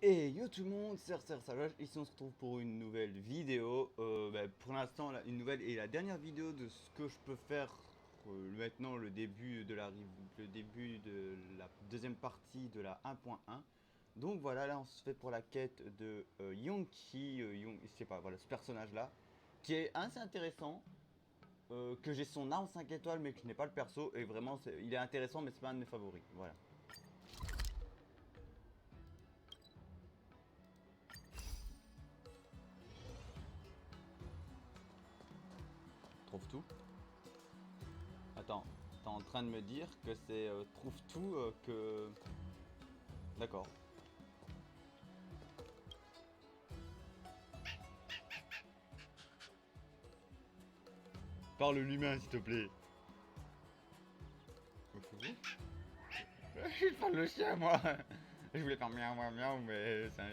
Et yo tout le monde, c'est Savage, ici on se retrouve pour une nouvelle vidéo. Pour l'instant, une nouvelle et la dernière vidéo de ce que je peux faire maintenant, le début de la deuxième partie de la 1.1. Donc voilà, là on se fait pour la quête de Yonki, je sais pas, voilà ce personnage là, qui est assez intéressant, que j'ai son arme 5 étoiles mais que je n'ai pas le perso, et vraiment il est intéressant mais c'est pas un de mes favoris, voilà. Trouve tout. Attends, t'es en train de me dire que c'est trouve tout que... D'accord. Parle l'humain s'il te plaît. Je parle le chien moi. Je voulais faire miaou miaou miaou mais c'est un...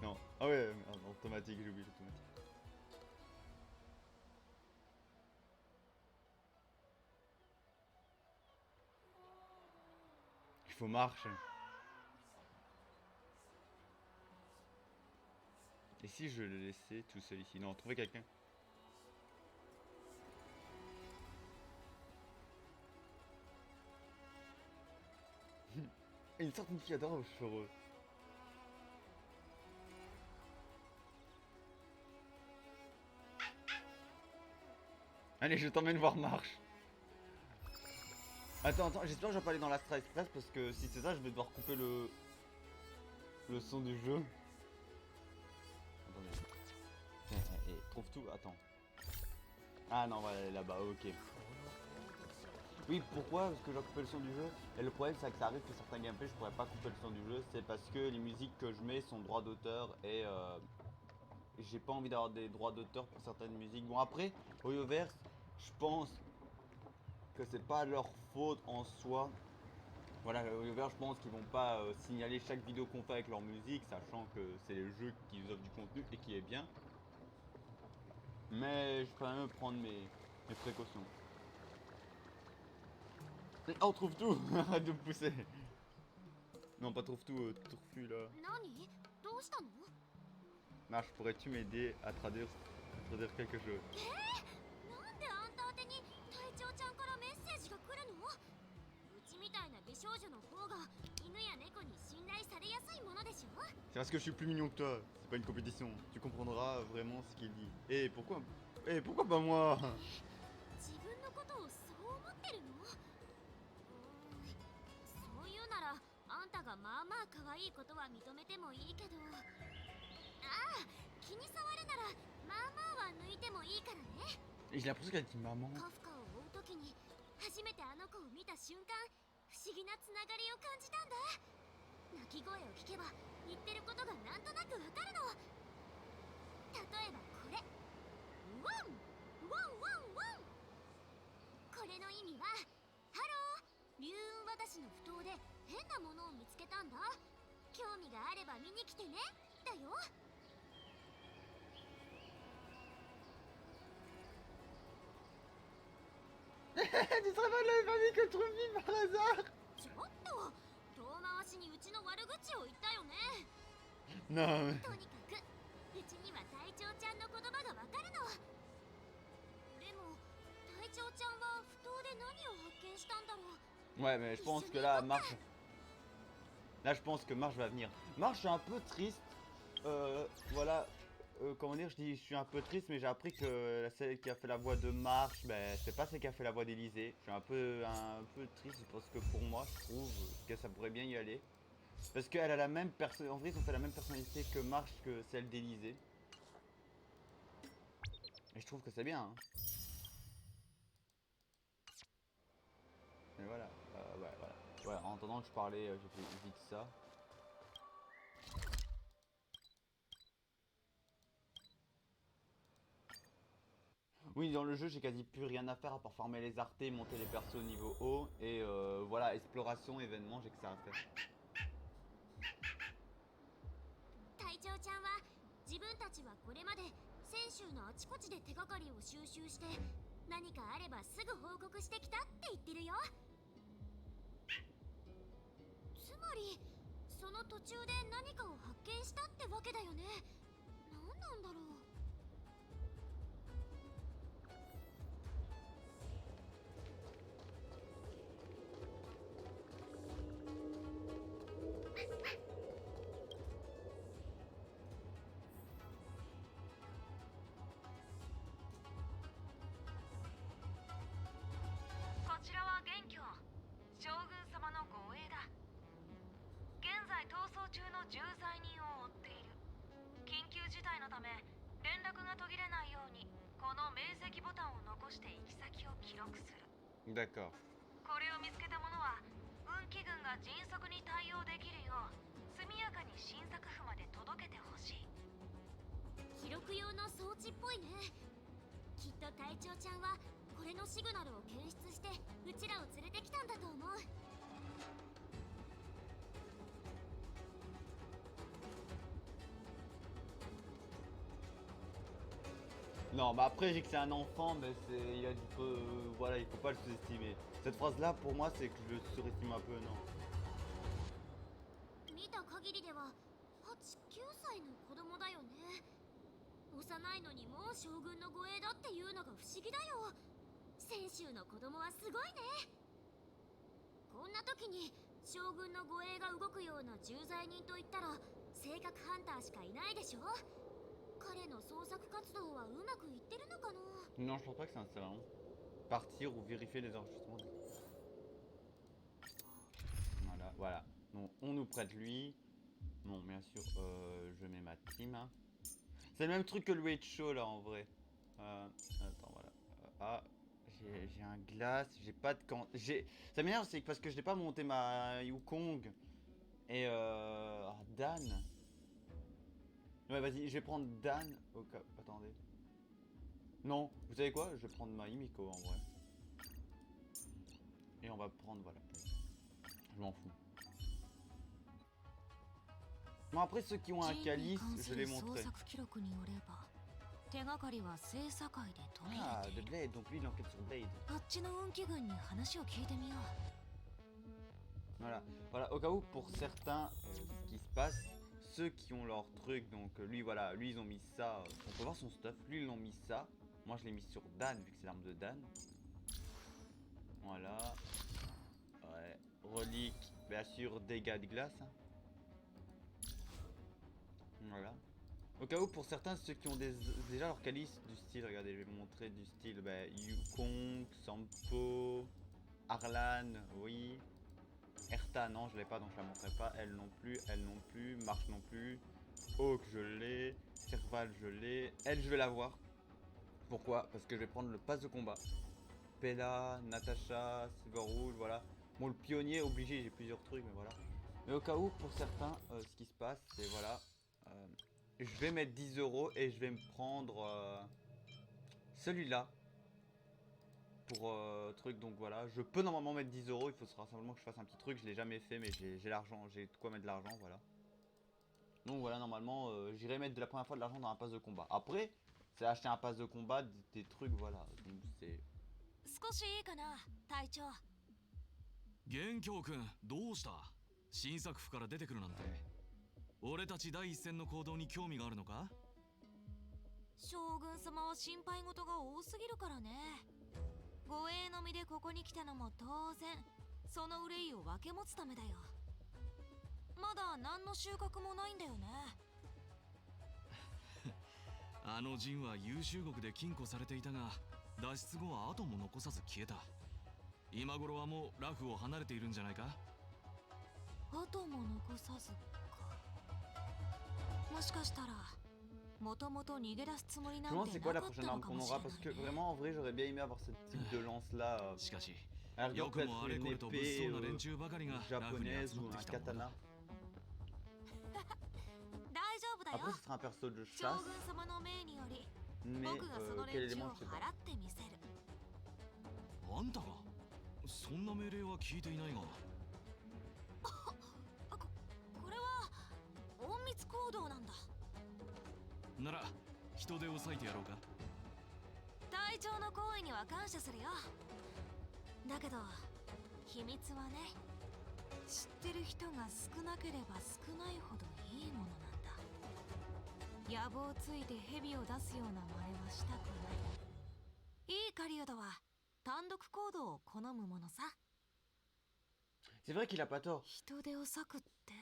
Non. Ah ouais, automatique, j'ai oublié l'automatique. Il faut marcher. Et si je le laissais tout seul ici? Non, trouver quelqu'un. Une certaine fille adore aux cheveux roses. Allez, je t'emmène voir Marche. Attends, j'espère que je vais pas aller dans l'Astra Express parce que si c'est ça, je vais devoir couper le son du jeu. Attendez. Trouve tout, attends. Ah non, voilà, elle est là-bas, ok. Oui, pourquoi? Parce que je dois couper le son du jeu. Et le problème, c'est que ça arrive que certains gameplays, je pourrais pas couper le son du jeu. C'est parce que les musiques que je mets sont droits d'auteur et j'ai pas envie d'avoir des droits d'auteur pour certaines musiques. Bon, après, Hoyoverse, je pense que c'est pas leur faute en soi. Voilà, Hoyoverse, je pense qu'ils vont pas signaler chaque vidéo qu'on fait avec leur musique, sachant que c'est les jeux qui nous offrent du contenu et qui est bien. Mais je préfère même prendre mes précautions. Oh, on trouve tout. Arrête de me pousser. Non, pas trouve tout, tourfu là. Marche, pourrais-tu m'aider à traduire quelque chose? C'est parce que je suis plus mignon que toi, c'est pas une compétition. Tu comprendras vraiment ce qu'il dit. Pourquoi pas moi? Et j'ai l'impression qu'elle dit maman. Tu serais pas de la même famille que Trumpy par hasard? Non mais... Ouais mais je pense que là, Marche... Là je pense que Marche va venir. Marche est un peu triste. Voilà. Comment dire, je suis un peu triste, mais j'ai appris que celle qui a fait la voix de Marche, ben, c'est pas celle qui a fait la voix d'Elysée. Je suis un peu triste parce que pour moi, je trouve que ça pourrait bien y aller. Parce qu'elle a la même personnalité, en vrai, ils ont fait la même personnalité que Marche que celle d'Elysée. Et je trouve que c'est bien, hein. Mais voilà, ouais, voilà. Ouais, en attendant que je parlais, j'ai fait vite ça. Oui, dans le jeu, j'ai quasi plus rien à faire à part farmer les artés, monter les persos au niveau haut. Et voilà, exploration, événement, j'ai que ça à faire. その途中で何かを発見したってわけだよね。何なんだろう。こちらは元凶、将軍様の護衛だ。現在逃走中の重罪人を追っている。緊急事態のため連絡が途切れないようにこの明晰ボタンを残して行き先を記録する。 D'accord. これを見つけた者は運気軍が迅速に対応できるよう速やかに新作府まで届けてほしい。記録用の装置っぽいね。きっと隊長ちゃんはこれのシグナルを検出してうちらを連れてきたんだと思う。Non, mais après, j'ai que c'est un enfant, mais c'est. Il a du peu. Voilà, il faut pas le sous-estimer. Cette phrase-là, pour moi, c'est que je le surestime un peu, non. 見た限りでは8、9歳の子供だよね。幼いのにもう将軍の護衛だっていうのが不思議だよ。泉州の子供はすごいね。こんな時に将軍の護衛が動くような重罪人といったら性格ハンターしかいないでしょ。彼の捜索活動はうまくいってるのかな。 Non, je pense pas que c'est un salon. Partir ou vérifier les enregistrements. Voilà, voilà. Donc, on nous prête lui. Bon, bien sûr, je mets ma team. Hein. C'est le même truc que le Wait Show là en vrai. Attends, voilà. Ah, j'ai un glace, j'ai pas de camp. Ça m'énerve, c'est parce que je n'ai pas monté ma Yukong. Et Dan. Ouais, vas-y, je vais prendre Dan. Au cas. Attendez. Non, vous savez quoi? Je vais prendre ma Himiko en vrai. Et on va prendre, voilà. Je m'en fous. Bon, après, ceux qui ont un calice, je les montrerai. Ah, de Blade, donc lui il enquête sur Blade. Voilà, voilà, au cas où pour certains, ce qui se passe, ceux qui ont leur truc, donc lui voilà, lui ils ont mis ça, on peut voir son stuff, lui ils l'ont mis ça, moi je l'ai mis sur Dan vu que c'est l'arme de Dan. Voilà, ouais, relique, bien sûr, dégâts de glace. Hein. Voilà. Au cas où, pour certains, ceux qui ont déjà leur calice du style, regardez, je vais vous montrer du style Yukong, Sampo, Arlan, oui. Erta, non, je l'ai pas, donc je la montrerai pas. Elle non plus, Marche non plus. Hawk, je l'ai. Serval, je l'ai. Elle, je vais la voir. Pourquoi? Parce que je vais prendre le pass de combat. Pella, Natasha, Silverwood, voilà. Bon, le pionnier, obligé, j'ai plusieurs trucs, mais voilà. Mais au cas où, pour certains, ce qui se passe, c'est voilà. Je vais mettre 10 € et je vais me prendre celui-là pour truc. Donc voilà, je peux normalement mettre 10 €. Il faudra simplement que je fasse un petit truc. Je l'ai jamais fait, mais j'ai l'argent, j'ai de quoi mettre de l'argent. Voilà. Donc voilà, normalement, j'irai mettre de la première fois de l'argent dans un pass de combat. Après, c'est acheter un pass de combat, des trucs, voilà. Donc c'est. 元凶くんどうした？新作府から出てくるなんて。俺たち第一線の行動に興味があるのか？将軍様は心配事が多すぎるからね。護衛の身でここに来たのも当然その憂いを分け持つためだよ。まだ何の収穫もないんだよね。あの陣は優秀国で禁錮されていたが脱出後は後も残さず消えた。今頃はもうラフを離れているんじゃないか？後も残さずか。もしかしたらもともと逃げ出すつもりなんてなかったのかもしれないね。 Parce que vraiment en vrai j'aurais bien aimé avoir ce type de lance là. しかし Alors, よくもあれこれと物騒な連 épée 中ばかりがラフに japonaise 集ま ou って un きたものだ。 katana. 大丈夫だよ。 Après ce sera un perso de 将 chasse, 軍様の命により mais 僕がその quel 連中 élément を je sais pas. 払ってみせる。あんたがそんな命令は聞いていないが。これは隠密行動なんだ。なら人手を割いてやろうか。隊長の行為には感謝するよ。だけど秘密はね、知ってる人が少なければ少ないほどいいものなんだ。野望ついて蛇を出すような真似はしたくない。いい狩人は単独行動を好むものさ。 C'est vrai qu'il a pas tort. 人手を割くって、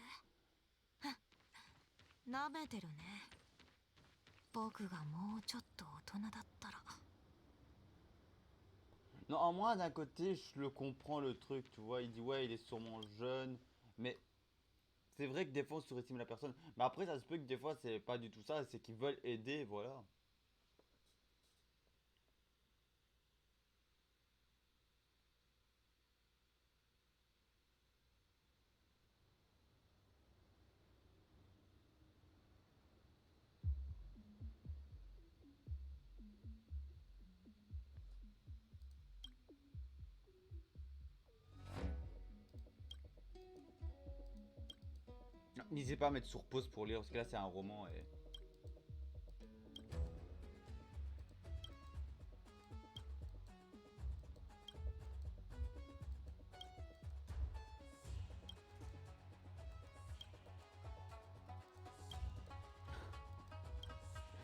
なめてるね。僕がもうちょっと大人だったら。 Non, en moi, d'un côté, je le comprends le truc, tu vois. Il dit, ouais, il est sûrement jeune. Mais c'est vrai que des fois, on surestime la personne. Mais après, ça se peut que des fois, c'est pas du tout ça. C'est qu'ils veulent aider, voilà. N'hésitez pas à mettre sur pause pour lire, parce que là, c'est un roman et...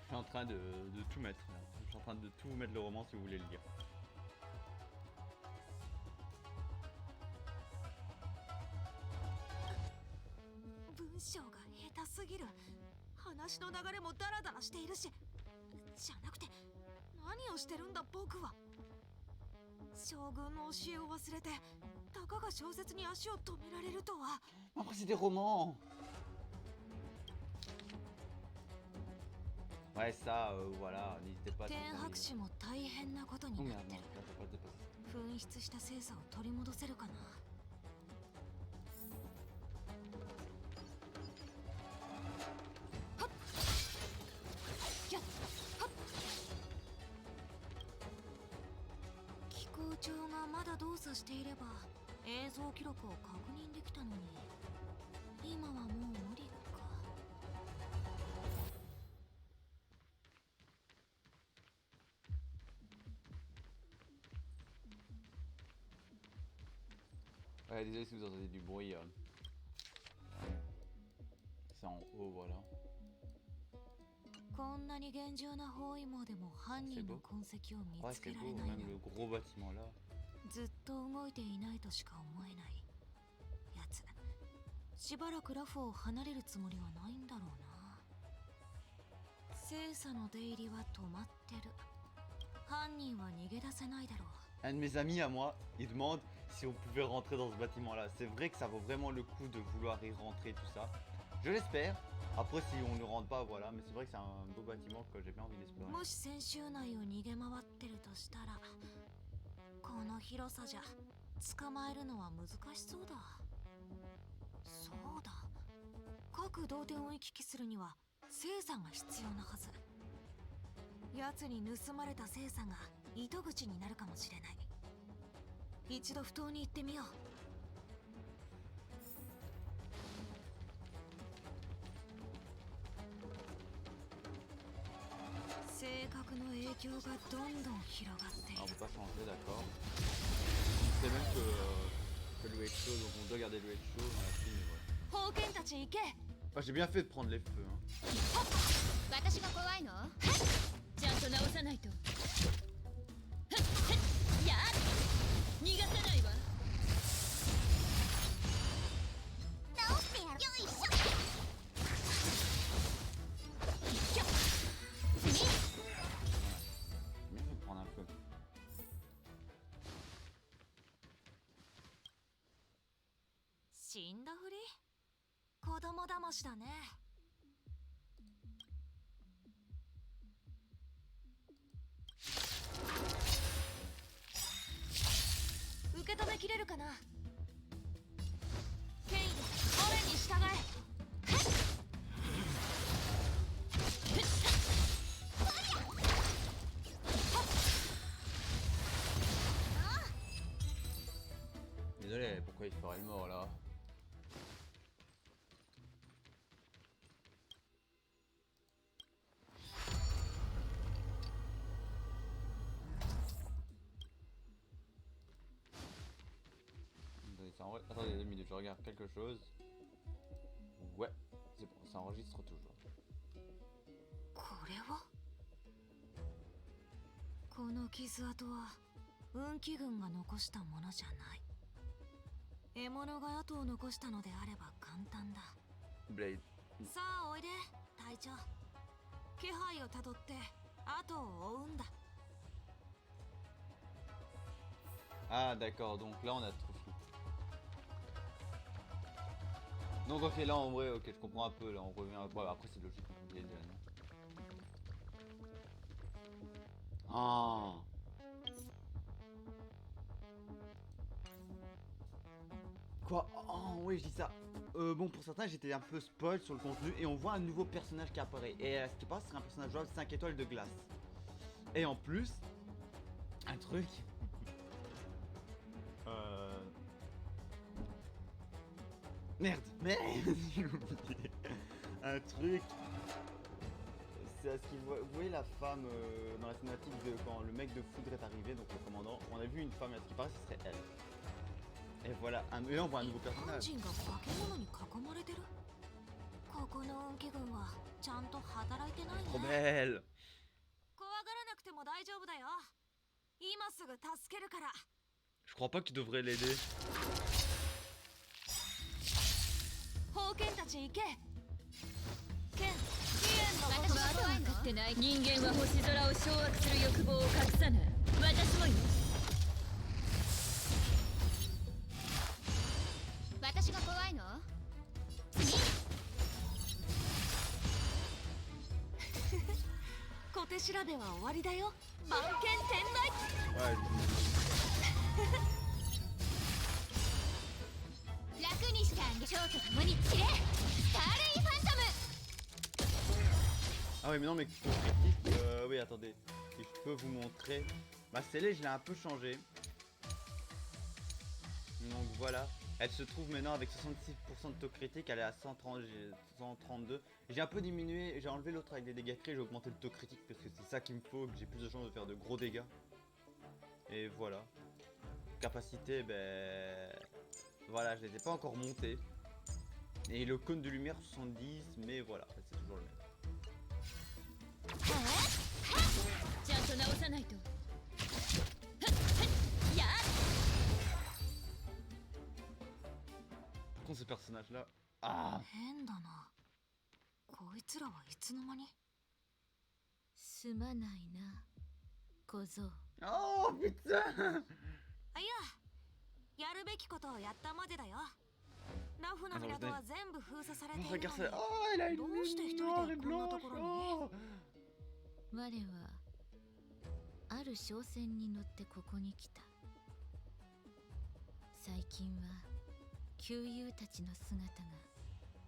Je suis en train de tout mettre, là. Je suis en train de tout vous mettre le roman si vous voulez le lire. 文章が下手すぎる。話の流れもダラダラしているし。じゃなくて何をしてるんだ僕は。将軍の教えを忘れてたかが小説に足を止められるとは。 Après, c'est des romans. Ouais, ça, voilà, n'hésitez pas à... 天白氏も大変なことに Oh な merde, って non, る。 ça passe, ça passe. 紛失した精査を取り戻せるかな。はっやっはっ。機構長がまだ動作していれば映像記録を確認できたのに、今はもう無理か。 Ouais, désolé si vous entendez du bruit. C'est en haut, voilà. こんなに厳重な包囲網でも犯人の痕跡を見 Ouais, つ c'est けられ beau, ないの。 même le gros bâtiment là. ずっと動いていないとしか思えない。やつ、しばらくラフを離れるつもりはないんだろうな。精査の出入りは止まってる。犯人は逃げ出せないだろう。 Un de mes amis à moi, il demande si on pouvait rentrer dans ce bâtiment là. C'est vrai que ça vaut vraiment le coup de vouloir y rentrer, tout ça. Je l'espère. Après, si on ne rentre pas, voilà. Mais c'est vrai que c'est un beau bâtiment que j'ai bien envie d'espérer. もし先週内を逃げ回ってるとしたら、この広さじゃ捕まえるのは難しそうだ。そうだ、各同点を行き来するには精査が必要なはず。奴に盗まれた精査が糸口になるかもしれない。一度不当に行ってみよう。性格の影響がどんどん広がってい Alors, on る。 peut pas changer, d'accord. C'est même que l'eau est chaude, donc on doit garder l'eau est chaude dans la film. Ouais. 宝剣たち行け。 Enfin, j'ai bien fait de prendre les feux. Hein. 私が怖いの？ちゃんと直さないと。やっ逃がさないわ。直してやる。よいしょ。ひょっ。次。 J'ai bien fait de prendre un feu. 死んだふり？子供騙しだね。受け止めきれるかな。ケイン、俺に従え。Désolé, pourquoi il ferait le mort là? Ça Attendez 2 minutes, je regarde quelque chose. Ouais, c'est bon, ça enregistre toujours. これはこの傷跡は運気軍が残したものじゃない。獲物が後を残したのであれば簡単だ。 Blade. さあおいで隊長。気配をたどって後を追うんだ。 Ah d'accord, donc là on a tout fou. Donc ok, là en vrai, ok, je comprends un peu, là on revient. Ouais, après c'est logique. Ah. Quoi? Oh oui, je dis ça. Bon, pour certains, j'étais un peu spoil sur le contenu et on voit un nouveau personnage qui apparaît. Et ce qui passe, c'est un personnage jouable 5 étoiles de glace. Et en plus, un truc. Merde, j'ai oublié. Un truc. C'est à ce qu'il voit. Vous voyez la femme dans la cinématique de quand le mec de Foudre est arrivé, donc le commandant. On a vu une femme, à ce qui paraît, ce serait elle. Et voilà, et on voit un nouveau personnage. 人が化け物に囲まれてる。ここの運気軍はちゃんと働いてないね。 Trop belle. 怖がらなくても大丈夫だよ。今すぐ助けるから。 Je crois pas qu'il devrait l'aider. 宝剣たち行け。剣、支援のこと私は分かってない。人間は星空を掌握する欲望を隠さない。私もよ。私が怖いの？小手調べは終わりだよ。番犬天来。 Ouais. 楽にしてあげ。蝶と共に散れ。スターレイファントム。 Ah oui, mais non, mais oui, attendez. Si je peux vous montrer. Ma scellée, je l'ai un peu changé. Donc voilà. Elle se trouve maintenant avec 66% de taux critique. Elle est à 130, 132. J'ai un peu diminué. J'ai enlevé l'autre avec des dégâts crits. J'ai augmenté le taux critique parce que c'est ça qu'il me faut. Que j'ai plus de chances de faire de gros dégâts. Et voilà. Capacité, ben. Voilà, je les ai pas encore montés. Et le cône de lumière 70. Mais voilà, c'est toujours le même. ちゃんと直さないと。やっ。 Par contre, ce personnage là. Ah! 変だな。こいつらはいつの間に。すまないな、小僧。 Oh putain! あ、いや、やるべきことをやったまでだよ。ラフの港は全部封鎖されているのに。 Regarde ça. Oh, elle a une lune noire et blanche. Oh. 我はある商船に乗ってここに来た。最近は旧友たちの姿が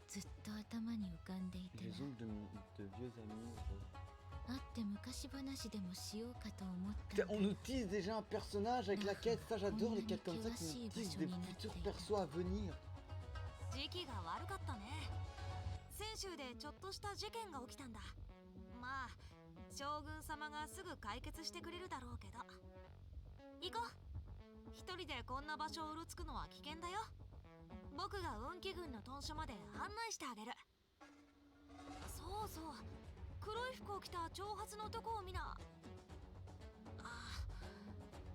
ずっと頭に浮かんでいて Les な。 ongles de vieux amis. 会って昔話でもしようかと思った Putain, on nous tease déjà un personnage avec la quête. Ça, j'adore les quêtes comme ça qui nous teasent des futurs persos à venir. 時期が悪かったね。先週でちょっとした事件が起きたんだ。まあ将軍様がすぐ解決してくれるだろうけど。行こう。一人でこんな場所をうろつくのは危険だよ。僕が運気軍の屯所まで案内してあげる。そうそう、黒い服を着た長髪の男を見な。あ、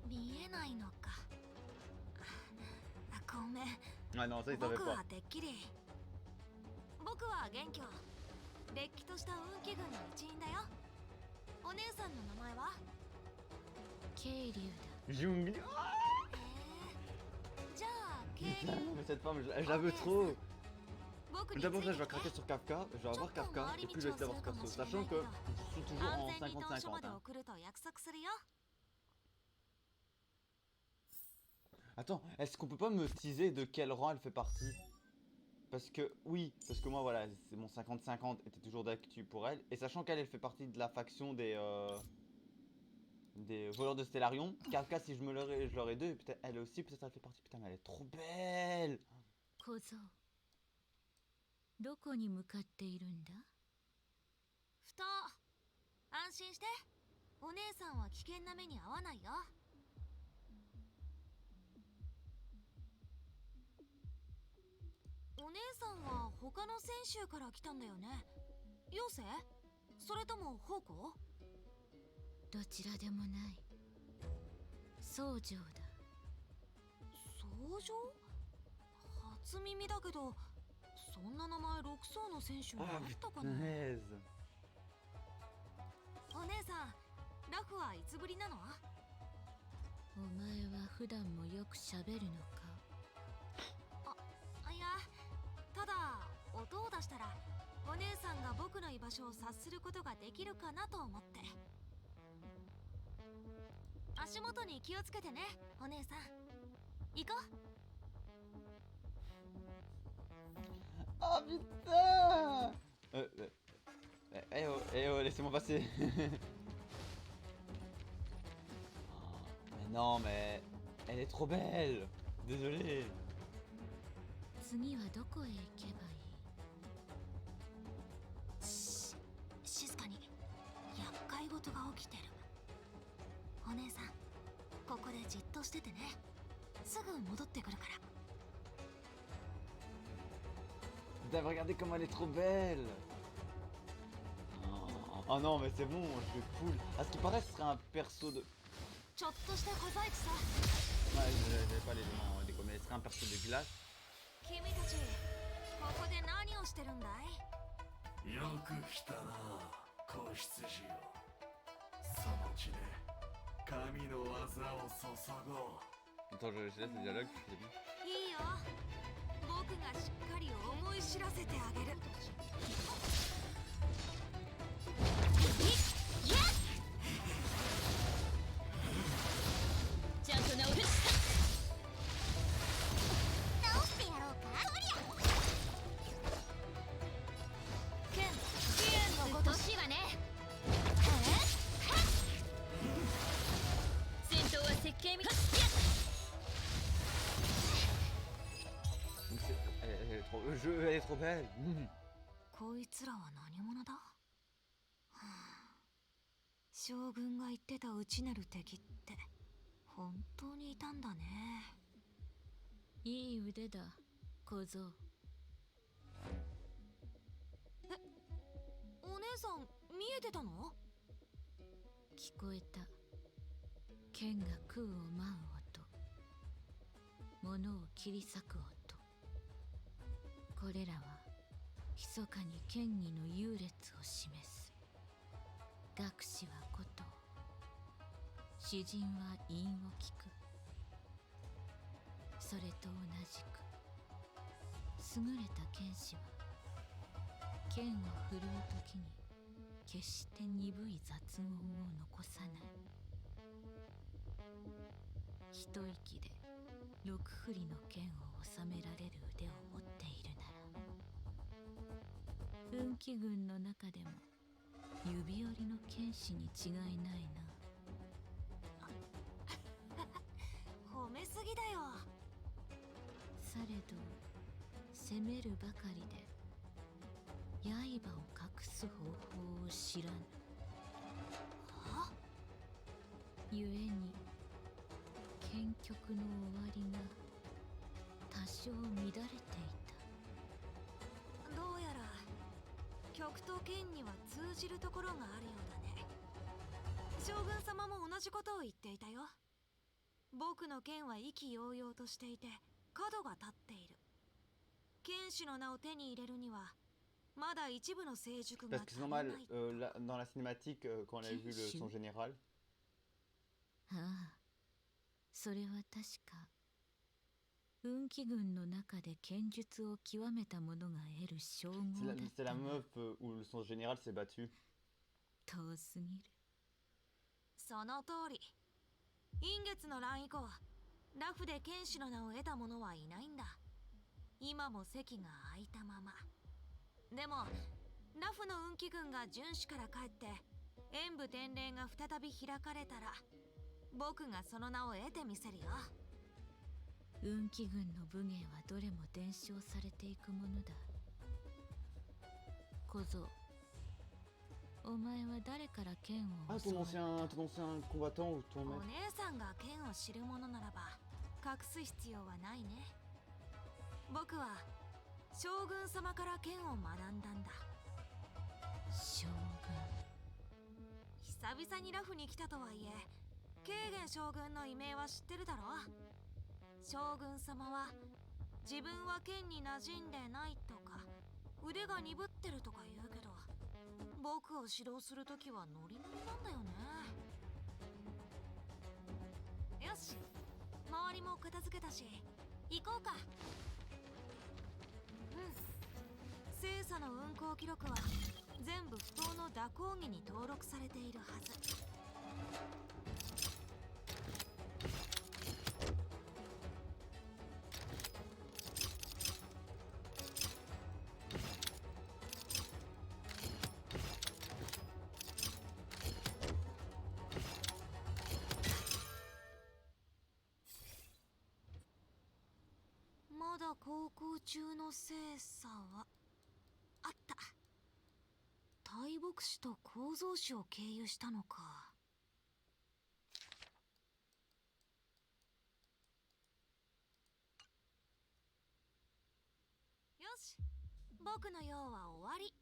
見えないのか。ごめん。 Ah non, ça, il savait 僕 pas. はてっきり。僕は元凶。れっきとした運気軍の一員だよ。お姉さんの名前は？渓流だ。 Jung. じゃあ渓 Putain, 流。 mais cette femme, je la veux trop. 僕につい D'abord, て ça, je vais きて。 craquer sur Kafka. Je vais avoir Kafka et puis je vais essayer d'avoir Perso. Sachant que je suis toujours 安 en 全に屯所ま 50-50. で Hein. 送ると約束するよ。 Attends, est-ce qu'on peut pas me teaser de quel rang elle fait partie? Parce que, oui, parce que moi, voilà, c'est mon 50-50 était toujours d'actu pour elle. Et sachant qu'elle, elle fait partie de la faction des voleurs de Stellarion. Kafka, si je l'aurais deux, et peut-être elle aussi, peut-être elle fait partie. Putain, mais elle est trop belle! 小僧、どこに向かっているんだ？ふと。安心して。お姉さんは危険な目に遭わないよ。お姉さんは他の選手から来たんだよね。妖精？それとも宝庫？どちらでもない。僧正だ。僧正？初耳だけど、そんな名前6層の選手にあったかな。 Punaise. お姉さん、ラフはいつぶりなの？お前は普段もよく喋るのか？いや、ただ音を出したらお姉さんが僕の居場所を察することができるかなと思って。足元に気をつけてね、お姉さん。行こう。 Ah putain eh oh, laissez-moi passer. Mais non, mais elle est trop belle. Désolé. 次はどこへ行けばいい？静かに。厄介事が起きてる。お姉さん、ここでじっとしててね。すぐ戻ってくるから。 Putain, regardez comme elle est trop belle. Oh non, mais c'est bon, je suis cool. À ce qui paraît, ce serait un perso de... ちょっとして小細工さ。 Ouais, j'avais pas l'élément déco, mais ce serait un perso de glace. 君たち、ここで何をしてるんだい？よく来たな、子羊よ。その血で神の技を注ごう。 Attends, je laisse le dialogue, c'est bon. いいよ。僕がしっかり思い知らせてあげる。ちゃんと直る。直してやろうか。ケン、支援のこと。年はね。戦闘は設計み。 Elle est trop belle. こいつらは何者だ？はあ、将軍が言ってた内なる敵って本当にいたんだね。いい腕だ、小僧。お姉さん見えてたの？聞こえた。剣が空を舞う音、物を切り裂く音。これらは密かに剣技の優劣を示す。学士は琴を、詩人は韻を聞く。それと同じく優れた剣士は剣を振るう時に決して鈍い雑音を残さない。一息で6振りの剣を収められる腕を持っているなら、運気軍の中でも指折りの剣士に違いないな。褒めすぎだよ。されど攻めるばかりで刃を隠す方法を知らぬ。は？故に剣局の終わりが多少乱れていた。どうやら曲と剣には通じるところがあるようだね。将軍様も同じことを言っていたよ。僕の剣は意気揚々としていて角が立っている。剣士の名を手に入れるにはまだ一部の成熟が Parce que 足 c'est り normal, ない。dans la cinématique, quand on a vu son général, ああ、それは確か運気軍の中で剣術を極めた者が得る称号だっ c'est た la が、 meuf où son général s'est battu. 遠すぎる。その通り。陰月の乱以降、ラフで剣士の名を得た者はいないんだ。今も席が空いたまま。でもラフの運気軍が巡視から帰って演武典礼が再び開かれたら、僕がその名を得てみせるよ。運気軍の武芸はどれも伝承されていくものだ。小僧、お前は誰から剣を Ah, 教 ton わった？ ancien combattant ou ton お maître? 姉さんが剣を知るものならば隠す必要はないね。僕は将軍様から剣を学んだんだ。将久々にラフに来たとはいえ、ケーゲン将軍の異名は知ってるだろ。将軍様は自分は剣に馴染んでないとか腕が鈍ってるとか言うけど、僕を指導するときはノリノリなんだよね。よし、周りも片付けたし行こうか。聖査の運行記録は全部不当の蛇行儀に登録されているはず。まだ航行中の聖査はあった。大牧師と構造師を経由したのか。よし、僕の用は終わり。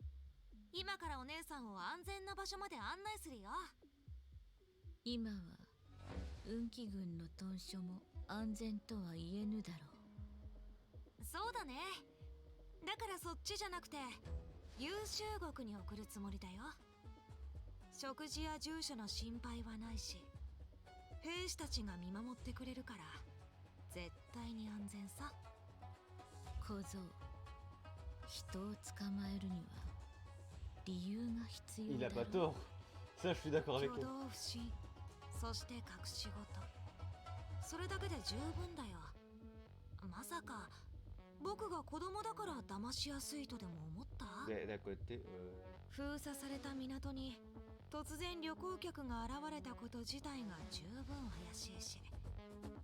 今からお姉さんを安全な場所まで案内するよ。今は運気軍の屯所も安全とは言えぬだろう。そうだね。だからそっちじゃなくて優秀国に送るつもりだよ。食事や住所の心配はないし、兵士たちが見守ってくれるから絶対に安全さ。小僧、人を捕まえるには理由が必要 Il だ a ろ pas う。 tort. Ça, je suis d'accord avec 挙 elle. 動不審、そして隠し事、それだけで十分だよ。まさか僕が子供だから騙しやすいとでも思った？ D'à côté. 封鎖された港に突然旅行客が現れたこと自体が十分怪しいし、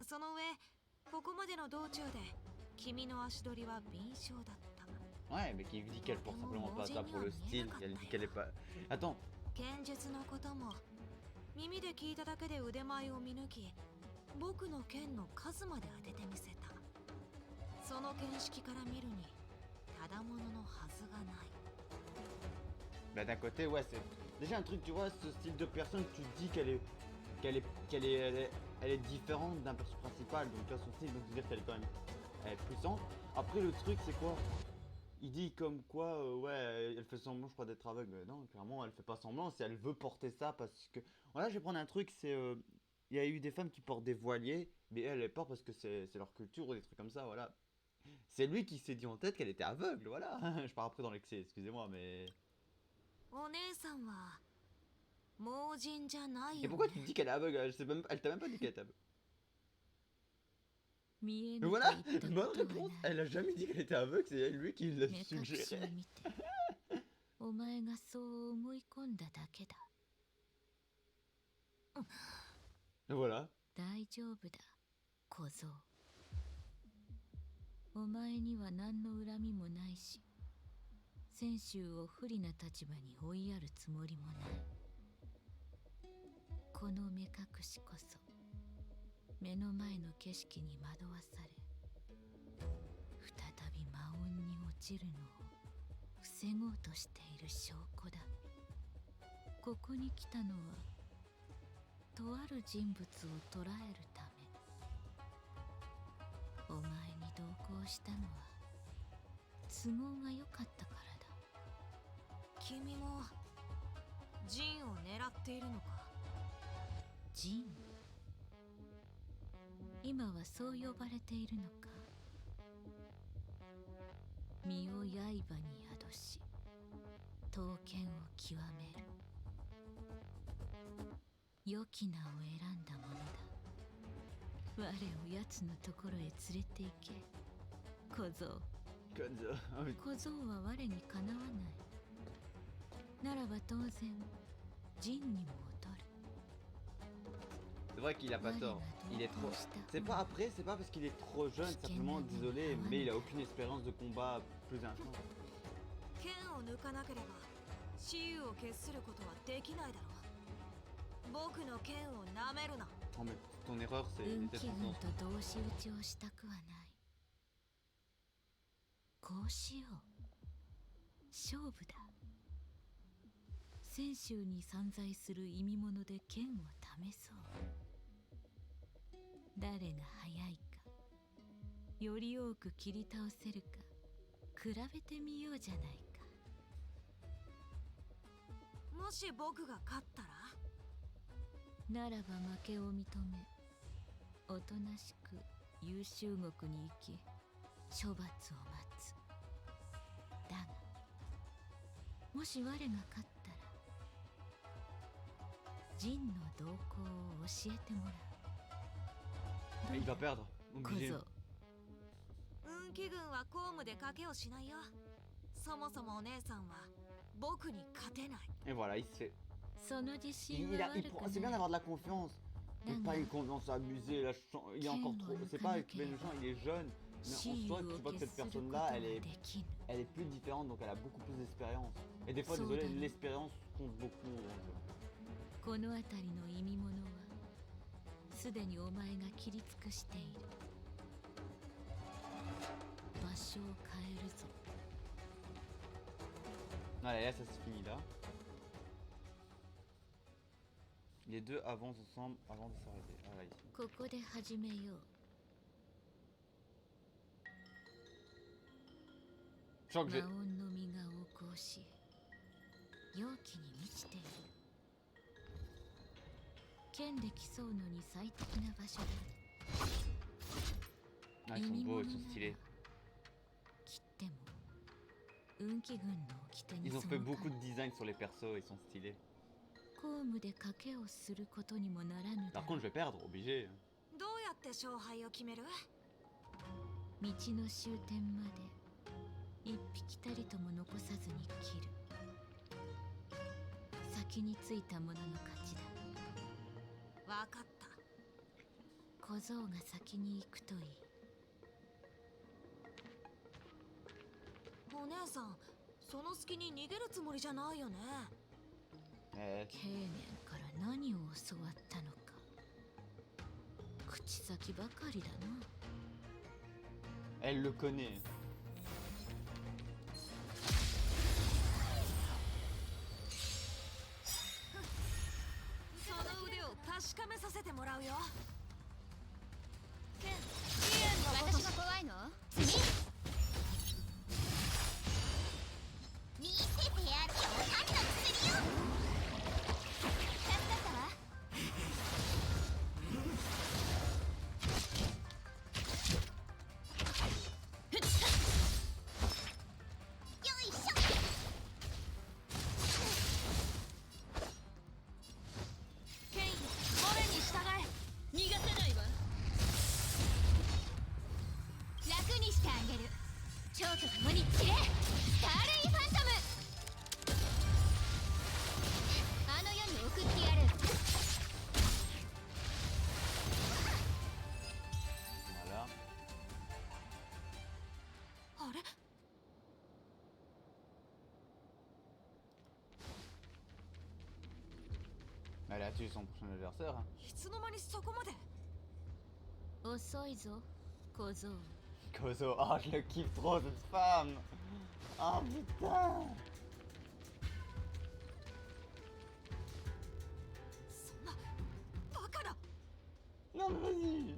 その上ここまでの道中で君の足取りは敏捷だった。 Ouais, mais qui dit qu'elle porte simplement pas ça pour le style. Elle dit qu'elle est pas. Attends. 剣術のことも耳で聞いただけで腕前を見抜き、僕の剣の数まで当ててみせた。その見識から見るにただもののはずがない。 Bah d'un côté, ouais, c'est déjà un truc, tu vois, ce style de personne, tu te dis qu'elle est différente d'un personnage principal, donc tu vois son style, donc dire qu'elle est quand même elle est puissante. Après le truc, c'est quoi? Il dit comme quoi, ouais, elle fait semblant, je crois, d'être aveugle. Mais non, clairement, elle fait pas semblant. Si elle veut porter ça, parce que voilà, je vais prendre un truc, c'est il y a eu des femmes qui portent des voiliers, mais elle porte parce que c'est leur culture ou des trucs comme ça, voilà. C'est lui qui s'est dit en tête qu'elle était aveugle, voilà. Je pars après dans l'excès, excusez-moi, mais. お姉さんは盲人じゃないよ Et ね。 pourquoi tu te dis qu'elle est aveugle? Elle t'a même pas dit qu'elle est aveugle. 見え Mais ぬと voilà, 言った bonne ことは réponse. ない。 Elle a jamais dit qu'elle était aveugle, c'est lui qui l'a 目隠しを suggéré. 見てお前がそう思い込んだだけだ。 Et voilà. 大丈夫だ、小僧。お前には何の恨みもないし、泉州を不利な立場に追いやるつもりもない。この目隠しこそ目の前の景色に惑わされ、再び魔音に落ちるのを防ごうとしている証拠だ。ここに来たのはとある人物を捕らえるため。お前に同行したのは都合が良かったからだ。君もジンを狙っているのか？ジン、今はそう呼ばれているのか。身を刃に宿し刀剣を極める。良き名を選んだものだ。我を奴のところへ連れて行け、小僧。小僧は我にかなわない。ならば当然ジンにも劣る。 C'est vrai qu'il a pas tort. Il est trop. C'est pas après, c'est pas parce qu'il est trop jeune, simplement désolé, mais il a aucune expérience de combat plus intense. 剣を抜かなければ雌雄を決することはできないだろう。僕の剣を舐めるな。 Non mais ton erreur c'est 運 d'être 気 en 軍 sens. と同士討ちをしたくはない。こうしよう。勝負だ。泉州に散在する意味物で剣を試そう。誰が早いか、より多く切り倒せるか比べてみようじゃないか。もし僕が勝ったら？ならば負けを認め、おとなしく優秀国に行き処罰を待つ。だがもし我が勝ったらジンの動向を教えてもらう。 Il va perdre. 小 Obligé. 僧、運気軍は公務で賭けをしないよ。そもそもお姉さんは僕に勝てない。 Et voilà, il se fait. その自信は悪く C'est bien ない。 d'avoir de la confiance. Mais pas une confiance abusée. Là, il est encore trop. C'est pas avec Ben Jean, il est jeune. Mais en soi, tu vois que cette personne-là, elle est plus différente, donc elle a beaucoup plus d'expérience. Et des fois, désolé, l'expérience compte beaucoup. この辺りの意味物はすでにお前が切り尽くしている。場所を変えるぞ。 Allez, là, ça se finit là. Les deux avancent ensemble avant de s'arrêter. Ah, là, ici. ここで始めよう。 Je sens que 魔 j'ai. 音の実が横行し、容器に満ちている。剣で競うのに最適な場所だ。 Ah, ils sont beaux, ils sont stylés. 切っても運気軍の掟に Ils 背 ont か fait ぬ。 beaucoup de design sur les persos, ils sont stylés. 公務で賭けをすることにもならぬだ Par ろう。 contre, je vais perdre, obligé. どうやって勝敗を決める？道の終点まで一匹たりとも残さずに切る。先についた者の勝ちだ。わかった。小僧が先に行くといい。お姉さん、その隙に逃げるつもりじゃないよね。経年から何を教わったのか。口先ばかりだな。 Elle le connaît. その腕を確かめさせてもらうよ。ケン、私が怖いの？見せてやるよ、ハンドするよ。助かったわ。よいしょ。ケイン、俺に従え。逃がさないわ。楽にしてあげる。蝶と共に散れ、スターレイファントム。あの世に送ってやる。 Voilà. あれ？ Elle a tué son prochain adversaire. Hein. いつの間にそこまで？遅いぞ、小僧。 Kozo, oh, je le kiffe trop cette femme. Oh putain. そんなバカな。 Non mais vas-y.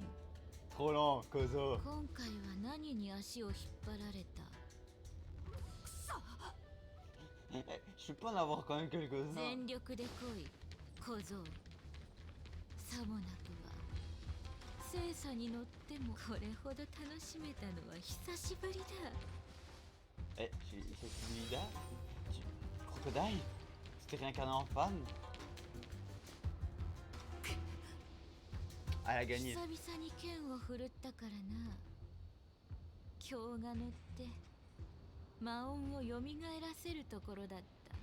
Trop lent, Kozo. 今回は何に足を引っ張られた？ くそ。 Je peux en avoir quand même quelques-uns. 全力で来い、小僧。さもなくは精査に乗ってもこれほど楽しめたのは久しぶりだ。 Eh, c'est celui-là. Crocodile. C'était réincarné en femme. Elle a gagné. 久々に剣を振るったからな。今日が乗って魔音をよみがえらせるところだった。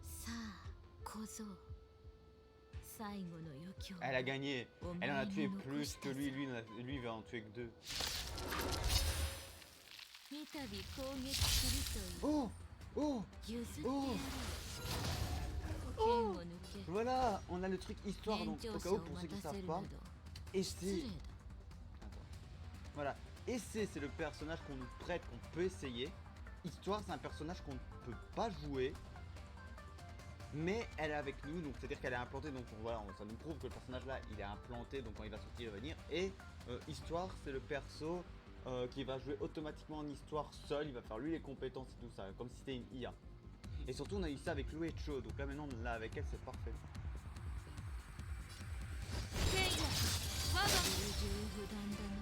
さあ、小僧。最後の余興。 Elle a gagné. Elle en a tué plus que lui. Lui, il va en tuer que 2. 三度攻撃するという。 Oh Oh 譲ってやろう。 Oh 剣を抜け。 Voilà, on a le truc histoire, 年 donc 長 au 者 cas を où, pour ceux 待 qui た savent せるな pas. ど Et 失礼 c'est... だ。 Voilà, Essai, c'est le personnage qu'on nous prête, qu'on peut essayer. Histoire, c'est un personnage qu'on ne peut pas jouer. Mais elle est avec nous, donc c'est-à-dire qu'elle est implantée, donc voilà, ça nous prouve que le personnage là, il est implanté, donc quand il va sortir, il va venir. Et histoire, c'est le perso qui va jouer automatiquement en histoire seul, il va faire lui les compétences et tout ça, comme si c'était une IA. Et surtout, on a eu ça avec Lou et Cho, donc là maintenant, là avec elle, c'est parfait. ケイラ我が優柔不断だな。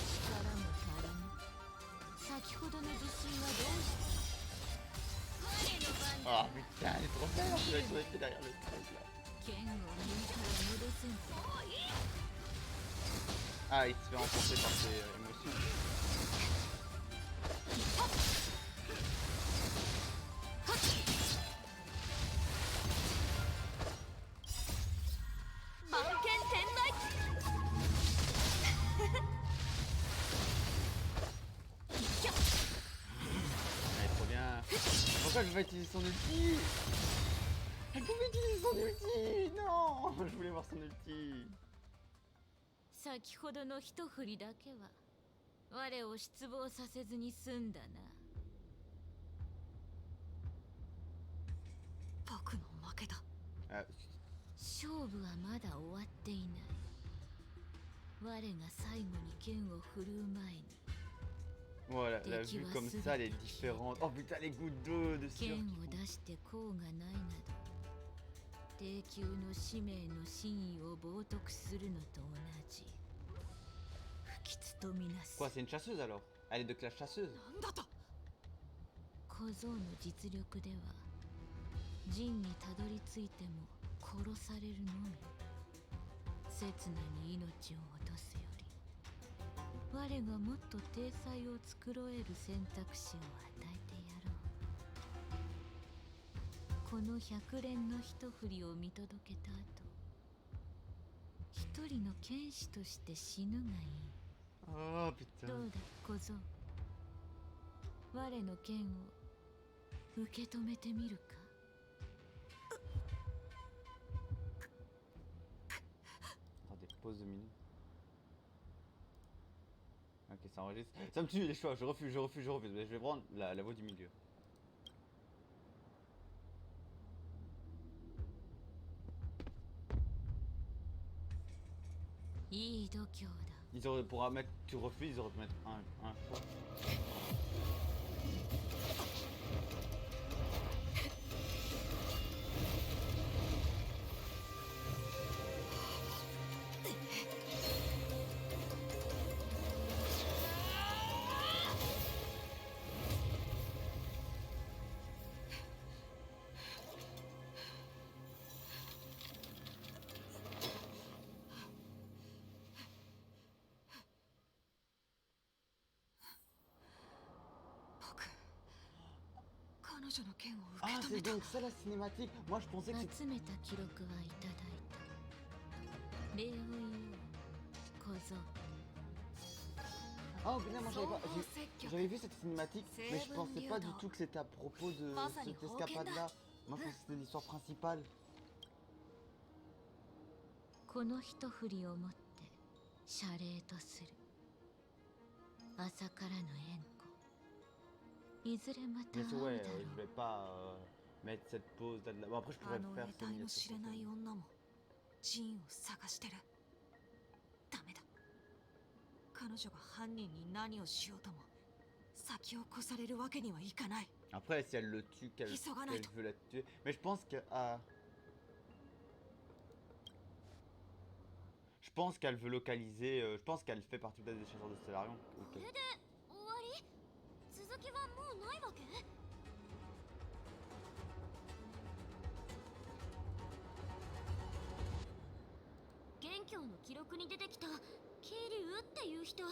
力も足らぬ。先ほどの地震はどうした？我の番だ。 Ah putain, elle est trop bien, je vais rester derrière le truc là. 剣を右から戻せんと。 Ah, il se fait emporter par ses émotions. 冒険天来。 Elle est trop bien. Pourquoi elle veut pas utiliser son ulti? Elle pouvait utiliser son ulti. Non, je voulais voir son ulti. 先ほどの一振りだけは我を失望させずに済んだな。僕の負けだ。 Ah, 勝負はまだ終わっていない。我が最後に剣を振るう前に voilà, la vue comme ça, elle est différente. Oh putain, les gouttes d'eau de sueur. 剣を出して功がないなど低級の使命の真意を冒涜するのと同じ。不吉とみなす。 Quoi, c'est une chasseuse alors? Elle est de classe chasseuse? なんだと。小僧の実力では陣にたどり着いても殺されるのみ。刹那に命を落とすより我がもっと体裁を繕える選択肢を与えてやろう。この百連の一振りを見届けた後、一人の剣士として死ぬがいい。 Oh putain. どうだ小僧、我の剣を受け止めてみるか。 Attendez, pause 2 minutes. Ok, ça enregistre. Ça me tue les choix, je refuse. Mais je vais prendre la voie du milieu. Ils auraient pour mettre, tu refuses, ils auraient pu mettre un choix. Ah, c'est donc ça la cinématique. Moi je pensais que c'était... 集めた記録はいただいた。礼を言おう、小僧。 Oh putain, moi j'avais vu cette cinématique, mais je pensais pas du tout que c'était à propos de cette escapade là. Moi je pensais que c'était l'histoire principale. この一振りをもって謝礼とする。朝からの縁故。いずれまた会 Bien う sûr, だろ ouais, う。 je vais pas mettre cette pause là. Bon, après je pourrais le faire. 得体の知れない女もジンを探してる。ダメだ。彼女が犯人に何をしようとも先を越されるわけにはいかない。 Après, si elle le tue, qu'elle veut la tuer. Mais je pense que... Je pense qu'elle veut localiser... je pense qu'elle fait partie peut-être des chasseurs de Stellarion. Ok. 終わり？続きはもうないわけ？元凶の記録に出てきた桐生っていう人、危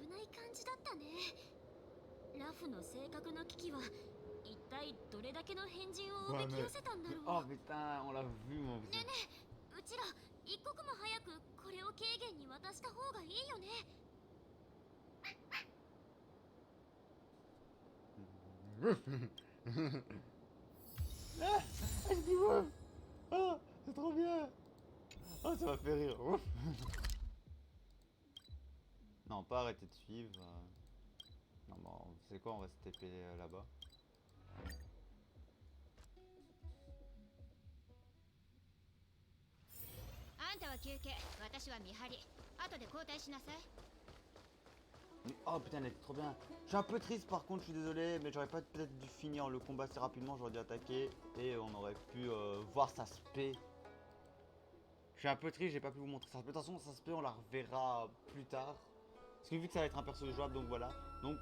ない感じだったね。ラフの性格の危機は一体どれだけの変人をおびき寄せたんだろう。 Oh putain, on l'a vu mon vieux. ねえねえ、うちら一刻も早くこれを軽減に渡した方がいいよね。 Ah, je dis ouf. Oh, c'est trop bien. Oh, ça m'a fait rire. Ouf. Non, pas arrêter de suivre. Non, bon, c'est quoi, on va se taper là-bas. あんたは休憩、私は見張り。後で交代しなさい。 Oh putain, elle était trop bien. Je suis un peu triste par contre, je suis désolé, mais j'aurais pas peut-être dû finir le combat assez rapidement, j'aurais dû attaquer et on aurait pu voir sa spé. Je suis un peu triste, j'ai pas pu vous montrer sa spé. De toute façon, sa spé, on la reverra plus tard. Parce que vu que ça va être un perso jouable, donc voilà. Donc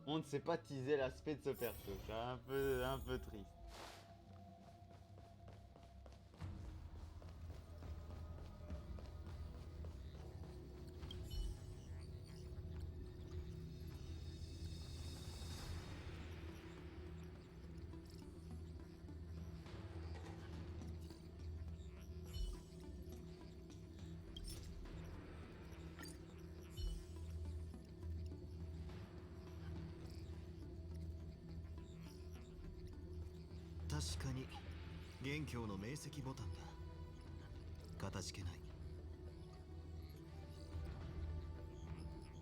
on ne sait pas teaser l'aspect de ce perso. Je suis un peu triste.確かに元凶の明晰ボタンだ。かたじけない。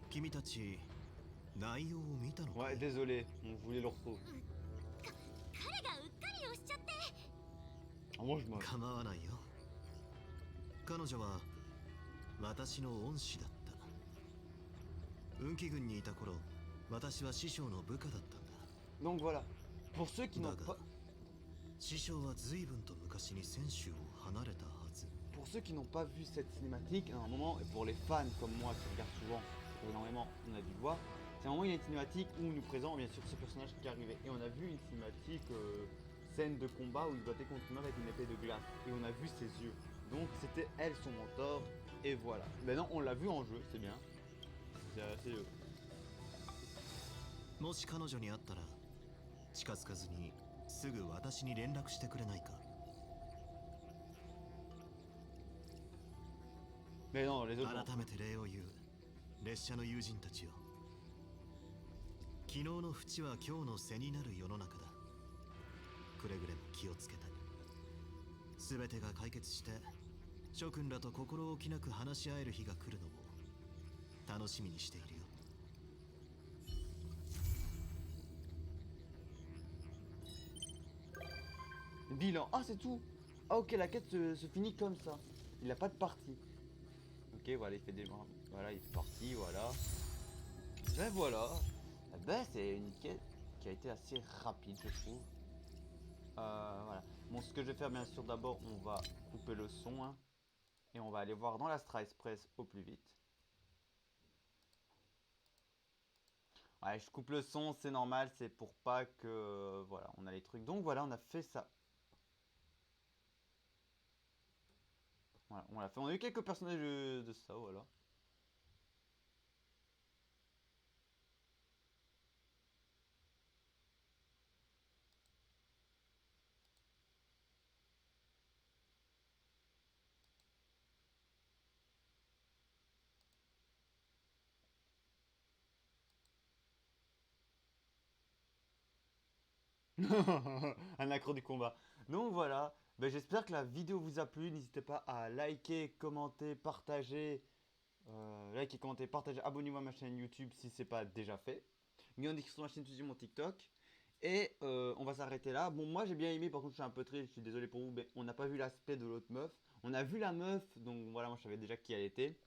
君たち内容を見たのか Ouais, désolé, on voulait le retrouver. 彼がうっかりをしちゃって。 Ah, moi je m'en. 構わないよ。彼女は私の恩師だった。運気軍にいた頃、私は師匠の部下だったんだ。 Donc voilà, pour ceux qui n'ont pas... 師匠は随分と昔に泉州を離れたはず。 Pour ceux qui n'ont pas vu cette cinématique, à un moment, et pour les fans comme moi qui regardent souvent, énormément, on a dû le voir, c'est un moment où il y a une cinématique où nous présente bien sûr ce personnage qui est arrivé. Et on a vu une cinématique, scène de combat où il battait contre une meuf avec une épée de glace. Et on a vu ses yeux. Donc c'était elle son mentor, et voilà. Maintenant on l'a vu en jeu, c'est bien. C'est eux. もし彼女に会ったら近づかずにすぐ私に連絡してくれないか。 Mais non, les autres... 改めて礼を言う。列車の友人たちよ。昨日の淵は今日の背になる世の中だ。くれぐれも気をつけて。すべてが解決して諸君らと心置きなく話し合える日が来るのを楽しみにしているよ。 Bilan. Ah, c'est tout. Ah, ok, la quête se finit comme ça. Il n'a pas de partie. Ok, voilà, il fait des... Voilà, il est parti, voilà. Ben voilà. Eh ben, c'est une quête qui a été assez rapide, je trouve. Voilà. Bon, ce que je vais faire, bien sûr, d'abord, on va couper le son. Hein, et on va aller voir dans l'Astra Express au plus vite. Ouais, je coupe le son, c'est normal, c'est pour pas que... voilà, on a les trucs. Donc voilà, on a fait ça. Voilà, on l'a fait. On a eu quelques personnages de ça, voilà. Un accro du combat. Donc voilà, ben, j'espère que la vidéo vous a plu. N'hésitez pas à liker, commenter, partager. Liker, commenter, partager. Abonnez-vous à ma chaîne YouTube si ce n'est pas déjà fait. Mis en description ma chaîne YouTube, mon TikTok. Et on va s'arrêter là. Bon, moi j'ai bien aimé, par contre je suis un peu triste, je suis désolé pour vous, mais on n'a pas vu l'aspect de l'autre meuf. On a vu la meuf, donc voilà, moi je savais déjà qui elle était.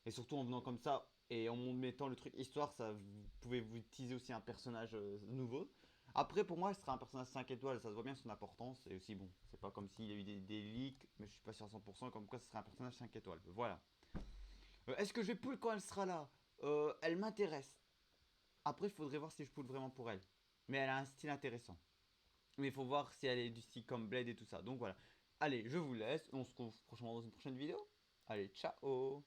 Et surtout en venant comme ça et en mettant le truc histoire, ça vous pouvez vous teaser aussi un personnage nouveau. Après, pour moi, ce sera un personnage 5 étoiles, ça se voit bien son importance. Et aussi, bon, c'est pas comme s'il y a eu des leaks, mais je suis pas sûr à 100%, comme quoi ce sera un personnage 5 étoiles. Voilà. Est-ce que je vais pull quand elle sera là? Elle m'intéresse. Après, il faudrait voir si je pull vraiment pour elle. Mais elle a un style intéressant. Mais il faut voir si elle est du style comme Blade et tout ça. Donc voilà. Allez, je vous laisse. On se retrouve prochainement dans une prochaine vidéo. Allez, ciao!